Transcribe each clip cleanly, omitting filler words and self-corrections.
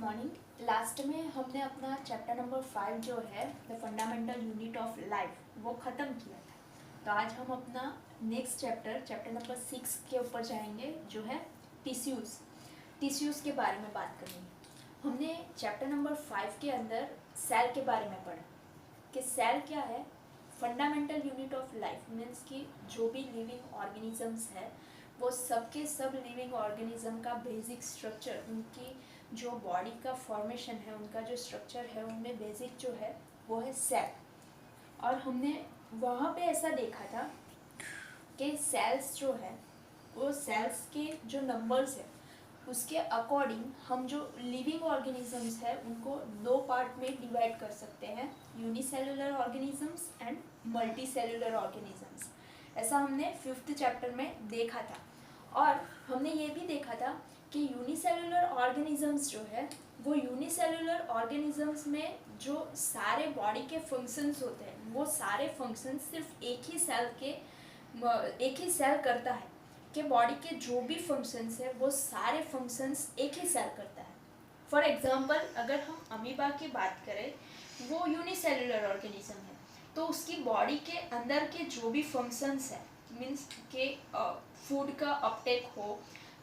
Morning. Last में हमने अपना चैप्टर नंबर 5 जो है the fundamental unit of life वो ख़त्म किया था। तो आज हम अपना नेक्स्ट चैप्टर नंबर 6 के ऊपर जाएंगे जो है टिश्यूज़ के बारे में बात करेंगे। हमने चैप्टर नंबर 5 के अंदर सेल के बारे में पढ़ा कि सेल क्या है। Fundamental unit of life means कि जो भी लिविंग ऑर्गेनिजम्स है वो सबके सब लिविंग ऑर्गेनिज्म का बेसिक स्ट्रक्चर, उनकी जो बॉडी का फॉर्मेशन है, उनका जो स्ट्रक्चर है, उनमें बेसिक जो है वो है सेल। और हमने वहाँ पे ऐसा देखा था कि सेल्स जो है वो सेल्स के जो नंबर्स है उसके अकॉर्डिंग हम जो लिविंग ऑर्गेनिजम्स है उनको दो पार्ट में डिवाइड कर सकते हैं, unicellular organisms and multi cellular organisms. ऐसा हमने 5th चैप्टर में देखा था। और हमने ये भी देखा था कि यूनिसेलुलर ऑर्गेनिजम्स जो है वो यूनिसेलुलर ऑर्गेनिजम्स में जो सारे बॉडी के फंक्शंस होते हैं वो सारे फंक्शंस सिर्फ एक ही सेल करता है कि बॉडी के जो भी फंक्शंस है वो सारे फंक्शंस एक ही सेल करता है। फॉर एग्जांपल अगर हम अमीबा की बात करें वो यूनिसेलुलर ऑर्गेनिज्म है, तो उसकी बॉडी के अंदर के जो भी फंक्शंस है मीन्स के फूड का अपटेक हो,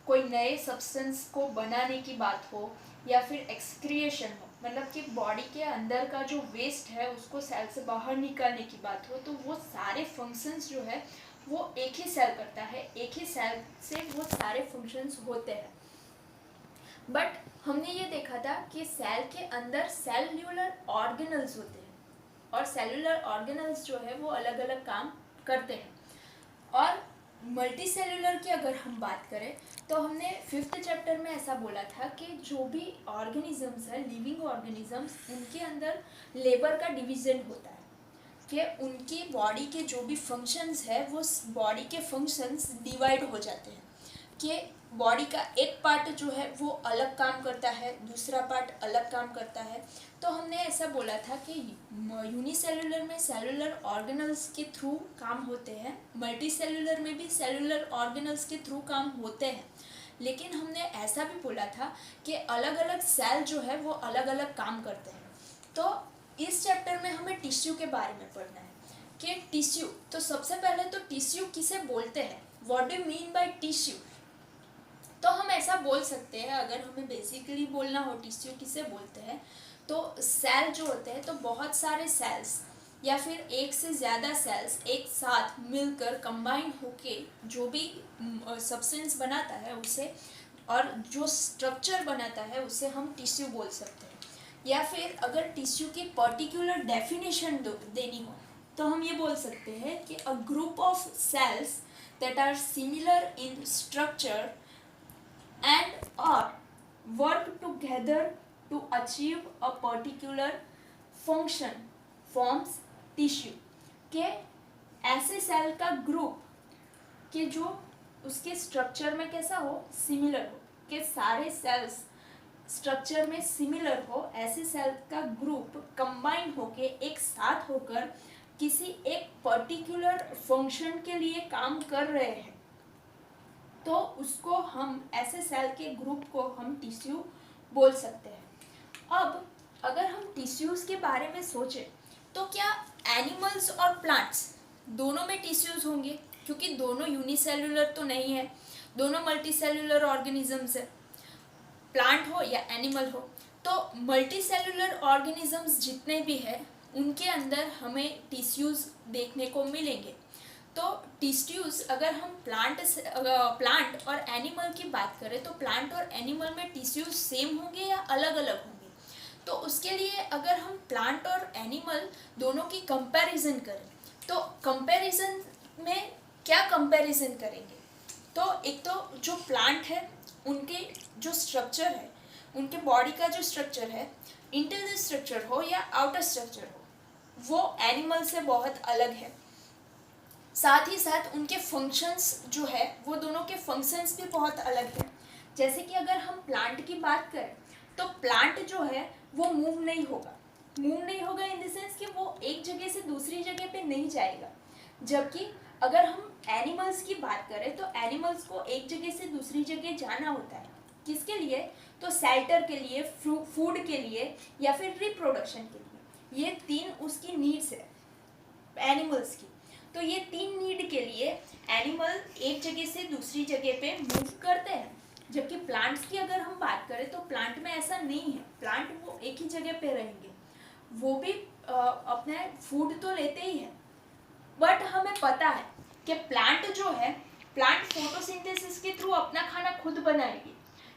कोई नए सब्सटेंस को बनाने की बात हो, या फिर एक्सक्रिएशन हो, मतलब कि बॉडी के अंदर का जो वेस्ट है उसको सेल से बाहर निकालने की बात हो, तो वो सारे फंक्शंस जो है वो एक ही सेल करता है, एक ही सेल से वो सारे फंक्शंस होते हैं। बट हमने ये देखा था कि सेल के अंदर सेल्यूलर ऑर्गेनल्स होते हैं और सेलुलर ऑर्गेनल्स जो है वो अलग अलग काम करते हैं। और मल्टी सेलुलर की अगर हम बात करें तो हमने 5th चैप्टर में ऐसा बोला था कि जो भी ऑर्गेनिजम्स है, लिविंग ऑर्गेनिजम्स, उनके अंदर लेबर का डिवीज़न होता है कि उनकी बॉडी के जो भी फंक्शंस है वो बॉडी के फंक्शंस डिवाइड हो जाते हैं कि बॉडी का एक पार्ट जो है वो अलग काम करता है, दूसरा पार्ट अलग काम करता है। तो हमने ऐसा बोला था कि यूनिसेलुलर में सेलुलर ऑर्गेनल्स के थ्रू काम होते हैं, मल्टी सेलुलर में भी सेलुलर ऑर्गेनल्स के थ्रू काम होते हैं। लेकिन हमने ऐसा भी बोला था कि अलग अलग सेल जो है वो अलग अलग काम करते हैं। तो इस चैप्टर में हमें टिश्यू के बारे में पढ़ना है कि टिश्यू, तो सबसे पहले तो टिश्यू किसे बोलते हैं, what do mean by tissue. तो हम ऐसा बोल सकते हैं, अगर हमें बेसिकली बोलना हो टिश्यू किसे बोलते हैं, तो सेल जो होते हैं तो बहुत सारे सेल्स या फिर एक से ज़्यादा सेल्स एक साथ मिलकर कंबाइन होके जो भी सब्सटेंस बनाता है उसे, और जो स्ट्रक्चर बनाता है उसे हम टिश्यू बोल सकते हैं। या फिर अगर टिश्यू की पर्टिकुलर डेफिनेशन देनी हो तो हम ये बोल सकते हैं कि a group of cells that are similar in structure and or work together to achieve a particular function forms tissue। के ऐसे सेल का ग्रुप कि जो उसके स्ट्रक्चर में कैसा हो, सिमिलर हो, कि सारे सेल्स स्ट्रक्चर में सिमिलर हो, ऐसे सेल का ग्रुप कंबाइन होके एक साथ होकर किसी एक पर्टिकुलर फंक्शन के लिए काम कर रहे हैं, तो उसको हम ऐसे सेल के ग्रुप को हम टिश्यू बोल सकते हैं। अब अगर हम टिश्यूज़ के बारे में सोचें तो क्या एनिमल्स और प्लांट्स दोनों में टिश्यूज़ होंगे, क्योंकि दोनों यूनिसेलुलर तो नहीं है, दोनों मल्टी सेलुलर ऑर्गेनिजम्स है, प्लांट हो या एनिमल हो। तो मल्टी सेलुलर ऑर्गेनिजम्स जितने भी हैं उनके अंदर हमें टिश्यूज़ देखने को मिलेंगे। तो टिश्यूज़ अगर हम प्लांट और एनिमल की बात करें तो प्लांट और एनिमल में टिश्यूज़ सेम होंगे या अलग अलग होंगे। तो उसके लिए अगर हम प्लांट और एनिमल दोनों की कंपैरिजन करें तो कंपैरिजन में क्या कंपैरिजन करेंगे, तो एक तो जो प्लांट है उनके जो स्ट्रक्चर है, उनके बॉडी का जो स्ट्रक्चर है, इंटरनल स्ट्रक्चर हो या आउटर स्ट्रक्चर हो, वो एनिमल से बहुत अलग है। साथ ही साथ उनके फंक्शंस जो है वो दोनों के फंक्शंस भी बहुत अलग हैं। जैसे कि अगर हम प्लांट की बात करें तो प्लांट जो है वो मूव नहीं होगा इन द सेंस कि वो एक जगह से दूसरी जगह पे नहीं जाएगा। जबकि अगर हम एनिमल्स की बात करें तो एनिमल्स को एक जगह से दूसरी जगह जाना होता है, किसके लिए? तो शेल्टर के लिए, फूड के लिए, या फिर रिप्रोडक्शन के लिए। ये 3 उसकी नीड्स है एनिमल्स की। तो ये 3 नीड के लिए एनिमल एक जगह से दूसरी जगह पे मूव करते हैं। जबकि प्लांट्स की अगर हम बात करें तो प्लांट में ऐसा नहीं है, प्लांट वो एक ही जगह पे रहेंगे, वो भी अपने फूड तो लेते ही हैं। बट हमें पता है कि प्लांट जो है, प्लांट फोटोसिंथेसिस के थ्रू अपना खाना खुद बनाएगी।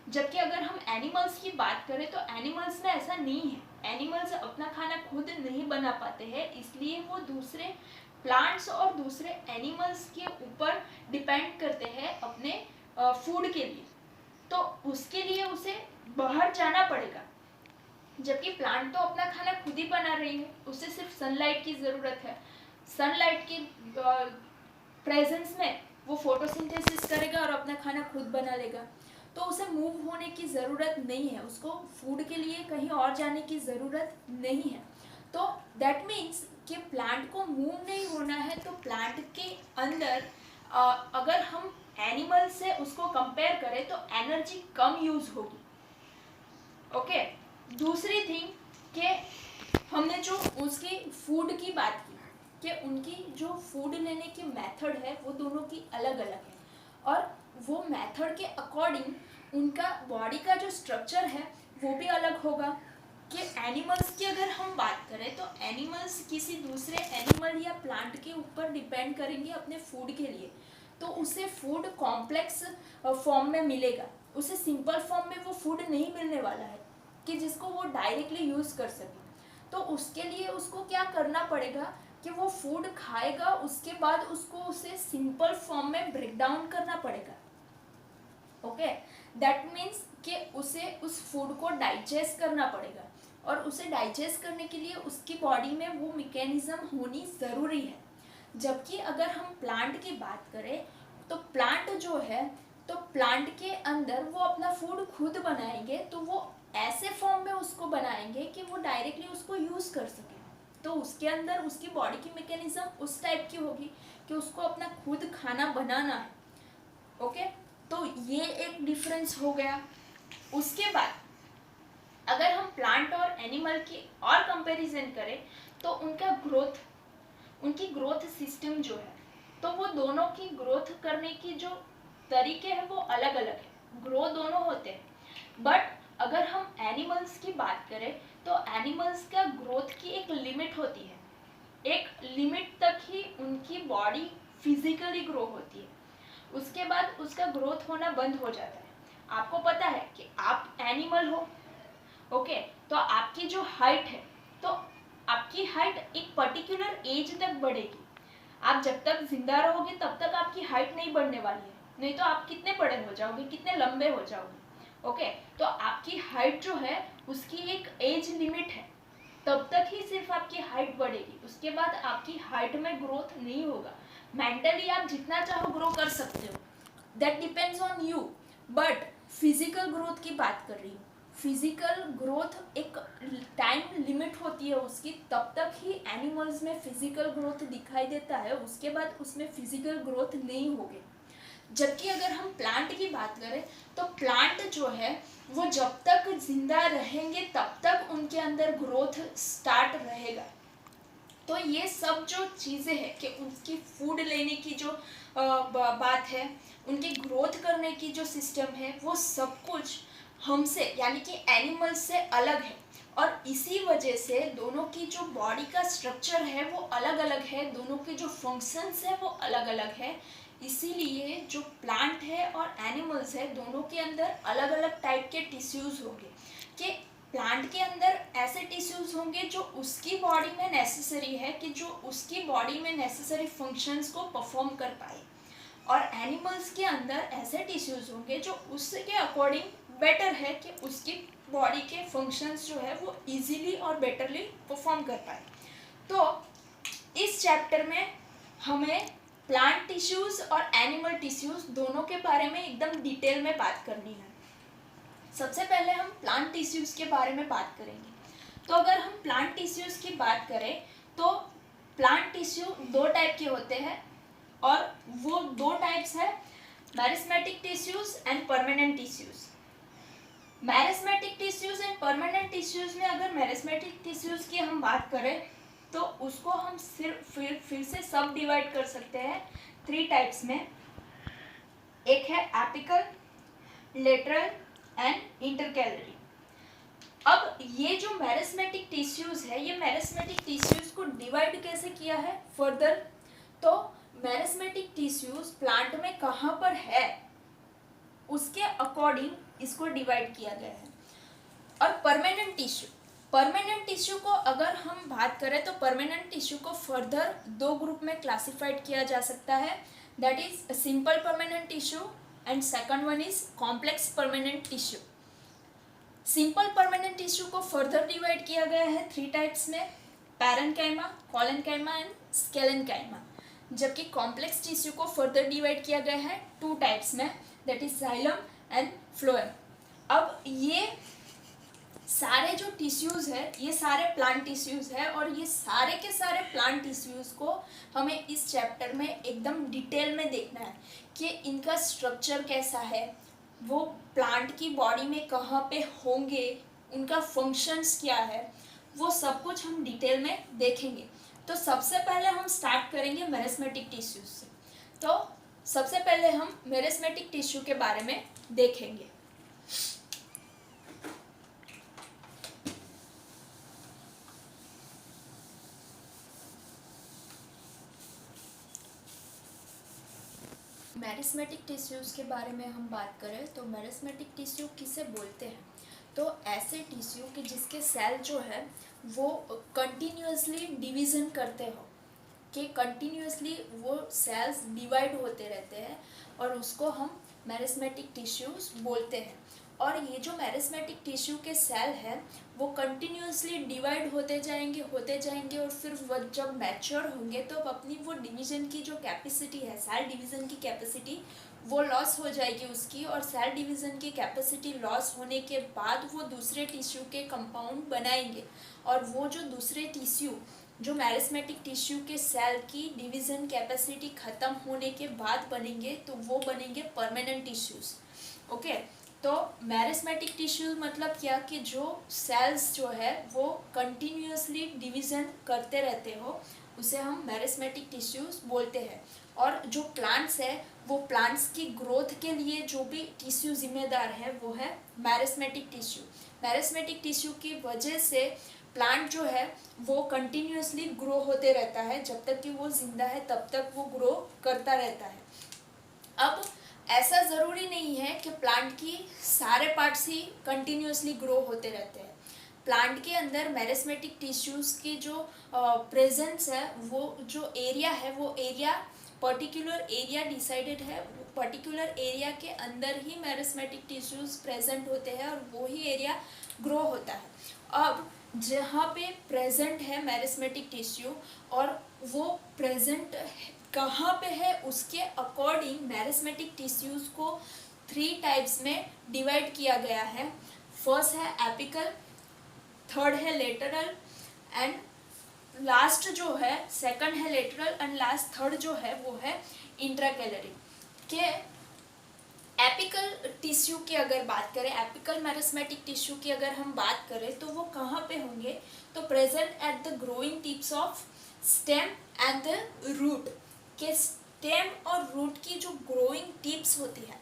जबकि अगर हम एनिमल्स की बात करें तो एनिमल्स में ऐसा नहीं है, एनिमल्स अपना खाना खुद नहीं बना पाते हैं, इसलिए वो दूसरे प्लांट्स और दूसरे एनिमल्स के ऊपर डिपेंड करते हैं अपने फूड के लिए। तो उसके लिए उसे बाहर जाना पड़ेगा। जबकि प्लांट तो अपना खाना खुद ही बना रही है, उसे सिर्फ सनलाइट की ज़रूरत है। सनलाइट की प्रेजेंस में वो फोटोसिंथेसिस करेगा और अपना खाना खुद बना लेगा। तो उसे मूव होने की ज़रूरत नहीं है, उसको फूड के लिए कहीं और जाने की ज़रूरत नहीं है। तो दैट मीन्स कि प्लांट को मूव नहीं होना है, तो प्लांट के अंदर अगर हम एनिमल से उसको कंपेयर करें तो एनर्जी कम यूज़ होगी। ओके, दूसरी थिंग कि हमने जो उसकी फूड की बात की कि उनकी जो फूड लेने की मेथड है वो दोनों की अलग अलग है, और वो मेथड के अकॉर्डिंग उनका बॉडी का जो स्ट्रक्चर है वो भी अलग होगा। कि एनिमल्स की अगर हम बात करें तो एनिमल्स किसी दूसरे एनिमल या प्लांट के ऊपर डिपेंड करेंगे अपने फूड के लिए, तो उसे फूड कॉम्प्लेक्स फॉर्म में मिलेगा, उसे सिंपल फॉर्म में वो फूड नहीं मिलने वाला है कि जिसको वो डायरेक्टली यूज़ कर सके। तो उसके लिए उसको क्या करना पड़ेगा कि वो फूड खाएगा, उसके बाद उसको उसे सिंपल फॉर्म में ब्रेक डाउन करना पड़ेगा। ओके, दैट मीन्स कि उसे उस फूड को डाइजेस्ट करना पड़ेगा, और उसे डाइजेस्ट करने के लिए उसकी बॉडी में वो मैकेनिज्म होनी ज़रूरी है। जबकि अगर हम प्लांट की बात करें तो प्लांट जो है, तो प्लांट के अंदर वो अपना फूड खुद बनाएंगे, तो वो ऐसे फॉर्म में उसको बनाएंगे कि वो डायरेक्टली उसको यूज़ कर सके। तो उसके अंदर उसकी बॉडी की मैकेनिज्म उस टाइप की होगी कि उसको अपना खुद खाना बनाना है। ओके, तो ये एक डिफरेंस हो गया। उसके बाद अगर हम प्लांट और एनिमल की और कंपैरिजन करें तो उनकी ग्रोथ सिस्टम जो है, तो वो दोनों की ग्रोथ करने की जो तरीके हैं वो अलग अलग है, ग्रो दोनों होते हैं। बट अगर हम एनिमल्स की बात करें तो एनिमल्स का ग्रोथ की एक लिमिट होती है, एक लिमिट तक ही उनकी बॉडी फिजिकली ग्रो होती है, उसके बाद उसका ग्रोथ होना बंद हो जाता है। आपको पता है कि आप एनिमल हो, ओके, तो आपकी जो हाइट है, तो आपकी हाइट एक पर्टिकुलर एज तक बढ़ेगी। आप जब तक जिंदा रहोगे तब तक आपकी हाइट नहीं बढ़ने वाली है, नहीं तो आप कितने बड़े हो जाओगे, कितने लंबे हो जाओगे। ओके, तो आपकी हाइट जो है उसकी एक एज लिमिट है, तब तक ही सिर्फ आपकी हाइट बढ़ेगी, उसके बाद आपकी हाइट में ग्रोथ नहीं होगा। मेंटली आप जितना चाहो ग्रो कर सकते हो, that depends on you. But physical growth की बात कर रही हूँ, फिजिकल ग्रोथ एक टाइम लिमिट होती है उसकी, तब तक ही एनिमल्स में फिजिकल ग्रोथ दिखाई देता है, उसके बाद उसमें फिजिकल ग्रोथ नहीं होगी। जबकि अगर हम प्लांट की बात करें तो प्लांट जो है वो जब तक जिंदा रहेंगे तब तक उनके अंदर ग्रोथ स्टार्ट रहेगा। तो ये सब जो चीज़ें हैं कि उनकी फूड लेने की जो बात है, उनकी ग्रोथ करने की जो सिस्टम है, वो सब कुछ हमसे यानी कि एनिमल्स से अलग है, और इसी वजह से दोनों की जो बॉडी का स्ट्रक्चर है वो अलग अलग है, दोनों के जो फंक्शंस है वो अलग अलग है। इसीलिए जो प्लांट है और एनिमल्स है दोनों के अंदर अलग अलग टाइप के टिश्यूज़ होंगे। कि प्लांट के अंदर ऐसे टिश्यूज़ होंगे जो उसकी बॉडी में नेसेसरी है, कि जो उसकी बॉडी में नेसेसरी फंक्शंस को परफॉर्म कर पाए, और एनिमल्स के अंदर ऐसे टिश्यूज़ होंगे जो उसके अकॉर्डिंग बेटर है कि उसकी बॉडी के फंक्शंस जो है वो इजीली और बेटरली परफॉर्म कर पाए। तो इस चैप्टर में हमें प्लांट टिश्यूज़ और एनिमल टिश्यूज़ दोनों के बारे में एकदम डिटेल में बात करनी है। सबसे पहले हम प्लांट टिश्यूज़ के बारे में बात करेंगे। तो अगर हम प्लांट टिश्यूज़ की बात करें तो प्लांट टिश्यू 2 टाइप के होते हैं, और वो 2 टाइप्स है meristematic tissues and permanent tissues. Meristematic tissues and permanent tissues में अगर मैरिस्मेटिक टिश्यूज की हम बात करें तो उसको हम सिर्फ फिर से सब डिवाइड कर सकते हैं 3 टाइप्स में। एक है एपिकल, लेटरल एंड इंटरकैलरी। अब ये जो मैरिस्मेटिक टिश्यूज है, ये मैरिस्मेटिक टिश्यूज को डिवाइड कैसे किया है फर्दर, तो मैरिस्मेटिक टिश्यूज प्लांट में कहाँ पर है उसके अकॉर्डिंग इसको डिवाइड किया गया है। और परमानेंट टिश्यू को अगर हम बात करें तो परमानेंट टिश्यू को फर्दर 2 ग्रुप में क्लासिफाइड किया जा सकता है, that is simple permanent tissue and second one is complex permanent tissue. Simple permanent tissue को फर्दर डिवाइड किया गया है 3 टाइप्स में, पैरेन्काइमा, कोलेन्काइमा एंड स्केलेन्काइमा। जबकि कॉम्प्लेक्स टिश्यू को फर्दर डिवाइड किया गया है 2 टाइप्स में, that is xylem and phloem. अब ये सारे जो टिश्यूज है ये सारे प्लांट टिश्यूज है और ये सारे के सारे प्लांट टिश्यूज को हमें इस चैप्टर में एकदम डिटेल में देखना है कि इनका स्ट्रक्चर कैसा है, वो प्लांट की बॉडी में कहाँ पे होंगे, उनका फंक्शंस क्या है, वो सब कुछ हम डिटेल में देखेंगे। तो सबसे पहले हम स्टार्ट करेंगे मैरिस्मेटिक टिश्यूज से। तो सबसे पहले हम मैरिस्मेटिक टिश्यू के बारे में देखेंगे। मैरिस्मेटिक टिश्यूज के बारे में हम बात करें तो मैरिस्मेटिक टिश्यू किसे बोलते हैं, तो ऐसे टिश्यू कि जिसके सेल जो है वो कंटिन्यूअसली डिवीज़न करते हो, कि कंटिन्यूअसली वो सेल्स डिवाइड होते रहते हैं और उसको हम मैरिस्मेटिक टिश्यूज बोलते हैं। और ये जो मैरिस्मेटिक टिश्यू के सेल है वो कंटिन्यूअसली डिवाइड होते जाएंगे और फिर वो जब मैच्योर होंगे तो अपनी वो डिवीज़न की जो कैपेसिटी है, सेल डिवीज़न की कैपेसिटी, वो लॉस हो जाएगी उसकी। और सेल डिवीज़न की कैपेसिटी लॉस होने के बाद वो दूसरे टिश्यू के कंपाउंड बनाएंगे और वो जो दूसरे टिश्यू जो मैरिस्मेटिक टिश्यू के सेल की डिवीज़न कैपेसिटी ख़त्म होने के बाद बनेंगे तो वो बनेंगे परमानेंट टिश्यूज़। ओके, तो मैरिस्मेटिक टिश्यू मतलब क्या कि जो सेल्स जो है वो कंटिन्यूअसली डिवीज़न करते रहते हो, उसे हम मैरिस्मेटिक टिश्यूज बोलते हैं। और जो प्लांट्स है वो प्लांट्स की ग्रोथ के लिए जो भी टिश्यू जिम्मेदार है वो है मैरिस्मेटिक टिश्यू। मैरिस्मेटिक टिश्यू की वजह से प्लांट जो है वो कंटिन्यूअसली ग्रो होते रहता है, जब तक कि वो जिंदा है तब तक वो ग्रो करता रहता है। अब ऐसा ज़रूरी नहीं है कि प्लांट की सारे पार्ट्स ही कंटिन्यूअसली ग्रो होते रहते हैं। प्लांट के अंदर मैरिस्मेटिक टिश्यूज़ की जो प्रेजेंस है, वो जो एरिया है वो एरिया पर्टिकुलर एरिया डिसाइडेड है, पर्टिकुलर एरिया के अंदर ही मैरिस्मेटिक टिश्यूज़ प्रेजेंट होते हैं और वो ही एरिया ग्रो होता है। अब जहाँ पे प्रेजेंट है मैरिस्मेटिक टिश्यू और वो प्रेजेंट कहाँ पे है उसके अकॉर्डिंग मैरिस्मेटिक टिश्यूज़ को 3 टाइप्स में डिवाइड किया गया है। फर्स्ट है एपिकल, थर्ड है लेटरल एंड लास्ट जो है सेकंड है लेटरल एंड लास्ट थर्ड जो है वो है इंट्राकैलरी। के एपिकल टिश्यू की अगर बात करें, एपिकल मैरिस्मेटिक टिश्यू की अगर हम बात करें तो वो कहाँ पे होंगे, तो present at the growing tips of stem and the root. के स्टेम और रूट की जो ग्रोइंग टिप्स होती है,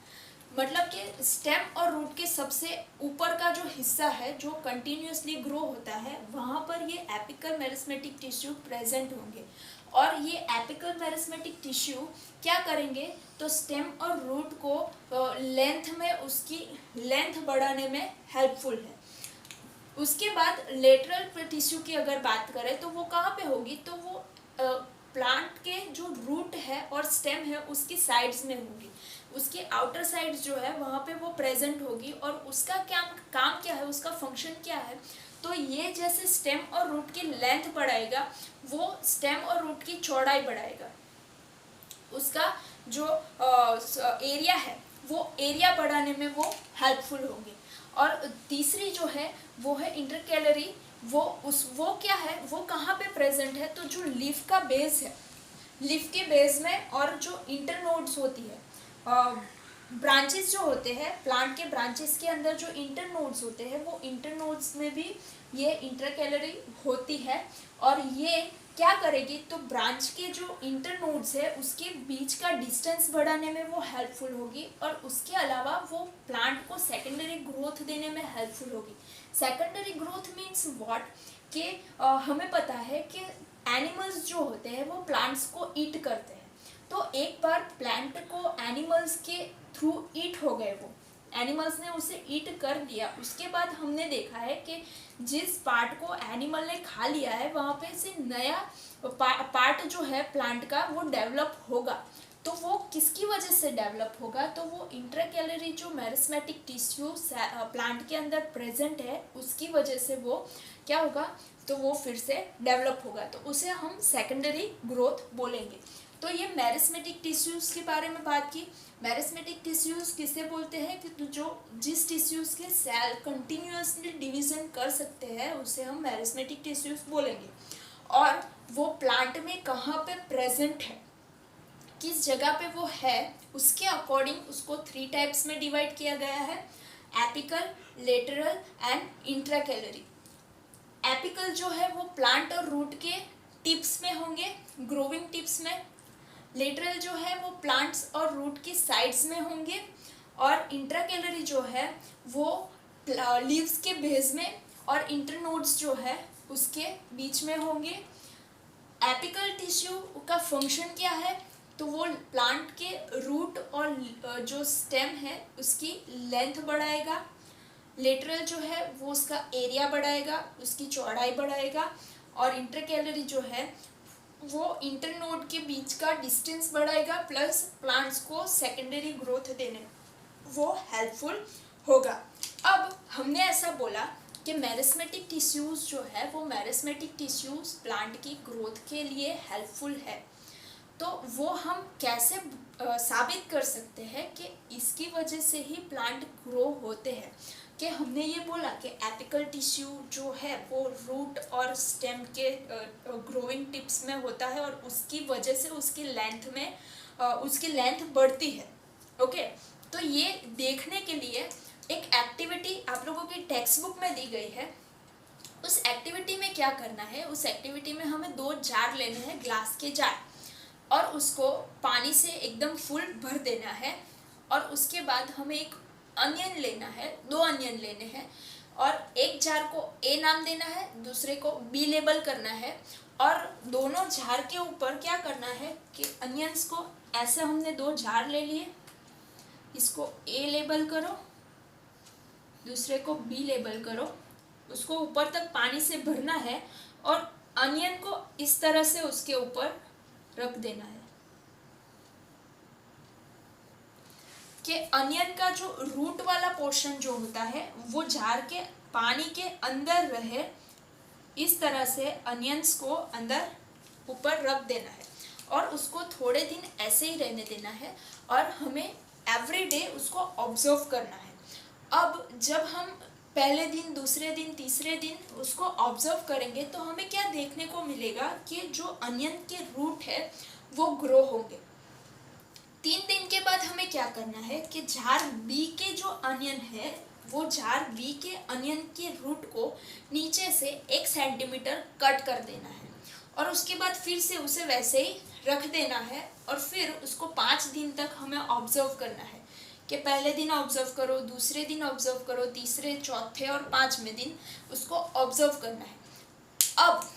मतलब कि स्टेम और रूट के सबसे ऊपर का जो हिस्सा है जो कंटिन्यूअसली ग्रो होता है, वहाँ पर ये एपिकल मैरिस्मेटिक टिश्यू प्रेजेंट होंगे। और ये एपिकल मैरिस्मेटिक टिश्यू क्या करेंगे, तो स्टेम और रूट को लेंथ में उसकी लेंथ बढ़ाने में हेल्पफुल है। उसके बाद लेटरल टिश्यू की अगर बात करें तो वो कहाँ पे होगी, तो वो प्लांट के जो रूट है और स्टेम है उसकी साइड्स में होगी, उसकी आउटर साइड्स जो है वहाँ पे वो प्रेजेंट होगी। और उसका क्या काम क्या है, उसका फंक्शन क्या है, तो ये जैसे स्टेम और रूट की लेंथ बढ़ाएगा वो स्टेम और रूट की चौड़ाई बढ़ाएगा, उसका जो एरिया है वो एरिया बढ़ाने में वो हेल्पफुल होंगे। और तीसरी जो है वो है इंटरकैलरी, वो क्या है, वो कहाँ पे प्रेजेंट है, तो जो लीफ का बेस है, लीफ के बेस में और जो इंटरनोड्स होती है ब्रांचेस जो होते हैं प्लांट के, ब्रांचेस के अंदर जो इंटरनोड्स होते हैं वो इंटरनोड्स में भी ये इंटरकैलरी होती है। और ये क्या करेगी, तो ब्रांच के जो इंटरनोड्स है उसके बीच का डिस्टेंस बढ़ाने में वो हेल्पफुल होगी, और उसके अलावा वो प्लांट को सेकेंडरी ग्रोथ देने में हेल्पफुल होगी। सेकेंडरी ग्रोथ मीन्स व्हाट, कि हमें पता है कि एनिमल्स जो होते हैं वो प्लांट्स को ईट करते हैं। तो एक बार प्लांट को एनिमल्स के थ्रू ईट हो गए, वो एनिमल्स ने उसे ईट कर दिया, उसके बाद हमने देखा है कि जिस पार्ट को एनिमल ने खा लिया है वहाँ पे से नया पार्ट जो है प्लांट का वो डेवलप होगा। तो वो किसकी वजह से डेवलप होगा, तो वो इंट्राकैलरी जो मेरिस्मेटिक टिश्यू प्लांट के अंदर प्रेजेंट है उसकी वजह से वो क्या होगा, तो वो फिर से डेवलप होगा, तो उसे हम सेकेंडरी ग्रोथ बोलेंगे। तो ये मेरिस्मेटिक टिश्यूज़ के बारे में बात की। मेरिस्मेटिक टिश्यूज़ किसे बोलते हैं, कि जो जिस टिश्यूज़ के सेल कंटिन्यूअसली डिवीजन कर सकते हैं उसे हम मेरिस्मेटिक टिश्यूज़ बोलेंगे। और वो प्लांट में कहाँ पे प्रेजेंट है, किस जगह पे वो है, उसके अकॉर्डिंग उसको 3 टाइप्स में डिवाइड किया गया है, एपिकल, लेटरल एंड इंट्राकैलरी। एपिकल जो है वो प्लांट और रूट के टिप्स में होंगे, ग्रोविंग टिप्स में। लेटरल जो है वो प्लांट्स और रूट की साइड्स में होंगे, और इंट्राकैलरी जो है वो लीव्स के बेस में और इंटरनोड्स जो है उसके बीच में होंगे। एपिकल टिश्यू का फंक्शन क्या है, तो वो प्लांट के रूट और जो स्टेम है उसकी लेंथ बढ़ाएगा। लेटरल जो है वो उसका एरिया बढ़ाएगा, उसकी चौड़ाई बढ़ाएगा। और इंटरकैलरी जो है वो इंटरनोड के बीच का डिस्टेंस बढ़ाएगा, प्लस प्लांट्स को सेकेंडरी ग्रोथ देने वो हेल्पफुल होगा। अब हमने ऐसा बोला कि मेरिस्मेटिक टिश्यूज़ जो है वो मेरिस्मेटिक टिश्यूज़ प्लांट की ग्रोथ के लिए हेल्पफुल है। तो वो हम कैसे साबित कर सकते हैं कि इसकी वजह से ही प्लांट ग्रो होते हैं, कि हमने ये बोला कि एपिकल टिश्यू जो है वो रूट और स्टेम के ग्रोइंग टिप्स में होता है, और उसकी वजह से उसकी लेंथ बढ़ती है। ओके, तो ये देखने के लिए एक एक्टिविटी आप लोगों की टेक्स्ट बुक में दी गई है। उस एक्टिविटी में क्या करना है, उस एक्टिविटी में हमें 2 जार लेने हैं, ग्लास के जार, और उसको पानी से एकदम फुल भर देना है। और उसके बाद हमें एक अनियन लेना है, 2 अनियन लेने हैं, और एक जार को ए नाम देना है, दूसरे को बी लेबल करना है। और दोनों जार के ऊपर क्या करना है कि अनियंस को ऐसे हमने 2 जार ले लिए, इसको ए लेबल करो, दूसरे को बी लेबल करो, उसको ऊपर तक पानी से भरना है और अनियन को इस तरह से उसके ऊपर रख देना है कि अनियन का जो रूट वाला पोर्शन जो होता है वो जार के पानी के अंदर रहे। इस तरह से अनियंस को अंदर ऊपर रख देना है और उसको थोड़े दिन ऐसे ही रहने देना है, और हमें एवरी डे उसको ऑब्जर्व करना है। अब जब हम पहले दिन, दूसरे दिन, तीसरे दिन उसको ऑब्जर्व करेंगे तो हमें क्या देखने को मिलेगा कि जो अनियन के रूट है वो ग्रो होंगे। 3 दिन के बाद हमें क्या करना है कि जार बी के जो अनियन है वो जार बी के अनियन के रूट को नीचे से 1 सेंटीमीटर कट कर देना है, और उसके बाद फिर से उसे वैसे ही रख देना है। और फिर उसको 5 दिन तक हमें ऑब्जर्व करना है कि पहले दिन ऑब्जर्व करो, दूसरे दिन ऑब्जर्व करो, तीसरे, चौथे और 5वें दिन उसको ऑब्जर्व करना है। अब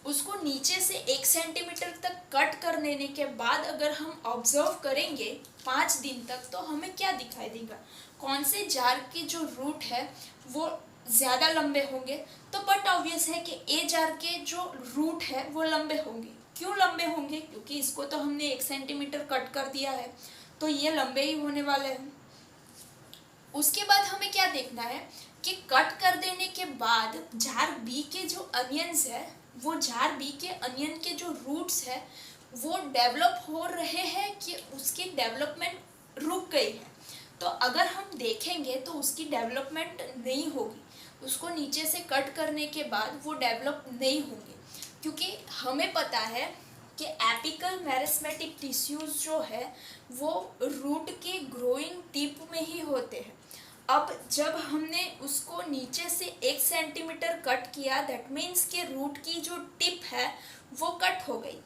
उसको नीचे से 1 सेंटीमीटर तक कट कर लेने के बाद अगर हम ऑब्जर्व करेंगे 5 दिन तक, तो हमें क्या दिखाई देगा, कौन से जार के जो रूट है वो ज़्यादा लंबे होंगे। तो बट ऑब्वियस है कि ए जार के जो रूट है वो लंबे होंगे। क्यों लंबे होंगे, क्योंकि इसको तो हमने 1 सेंटीमीटर कट कर दिया है, तो ये लंबे ही होने वाले हैं। उसके बाद हमें क्या देखना है कि कट कर देने के बाद जार बी के जो अनियंस है, वो जार बी के अनियन के जो रूट्स है वो डेवलप हो रहे हैं कि उसकी डेवलपमेंट रुक गई है। तो अगर हम देखेंगे तो उसकी डेवलपमेंट नहीं होगी, उसको नीचे से कट करने के बाद वो डेवलप नहीं होंगे, क्योंकि हमें पता है कि एपिकल मेरिस्मेटिक टिश्यूज जो है वो रूट के ग्रोइंग टिप में ही होते हैं। अब जब हमने उसको नीचे से 1 सेंटीमीटर कट किया, दैट मीन्स के रूट की जो टिप है वो कट हो गई।